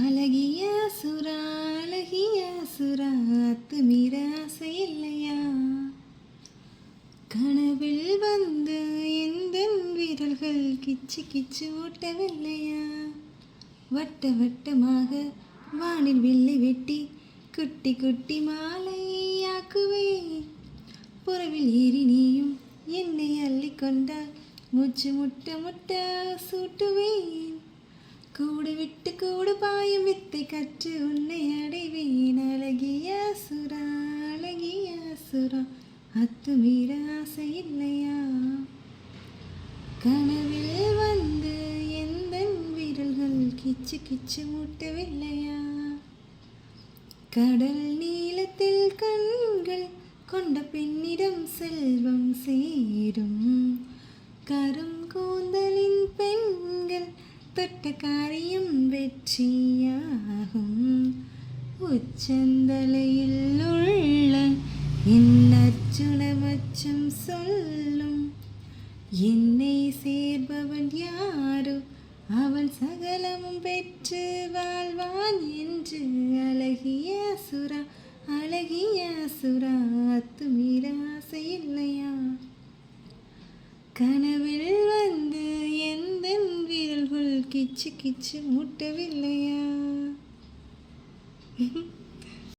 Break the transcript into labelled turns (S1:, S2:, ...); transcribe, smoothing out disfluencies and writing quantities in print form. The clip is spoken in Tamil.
S1: அழகிய சுறா அழகிய சுறா அத்துமீற ஆசை இல்லையா? கனவில் வந்து எந்த விரல்கள் கிச்சு கிச்சு ஓட்டவில்லையா? வட்ட வட்டமாக வானில் வில்லை வெட்டி குட்டி குட்டி மாலையாக்குவேன். புறவில் ஏறி நீயும் என்னை அள்ளி கொண்டால் மூச்சு முட்ட முட்ட சூட்டுவேன். கூடு விட்டு கூடு பாயும் வித்தை கற்று உன்னை அடைவேன். அழகிய சுறா அழகிய சுறா அத்துமீற ஆசை இல்லையா? கனவில் வந்து எந்த விரல்கள் கிச்சு கிச்சு மூட்டவில்லையா? கடல் நீளத்தில் கண்கள் கொண்ட பெண்ணிடம் செல்வம் சேரும். கரும் கூந்தலின் பெண்கள் தொட்ட காரியம் வெற்றியாகும். உச்சந்தலையில் உள்ள என் அர்ஜுன மச்சம் சொல்லும். என்னை சேர்பவன் யாரோ அவன் சகலமும் பெற்று வாழ்வான் என்று. அழகிய சுறா அழகிய சுறா அத்துமீற ஆசை இல்லையா? கனவில் வந்து எந்த விரல்கள் கிச்சு கிச்சு மூட்டவில்லையா?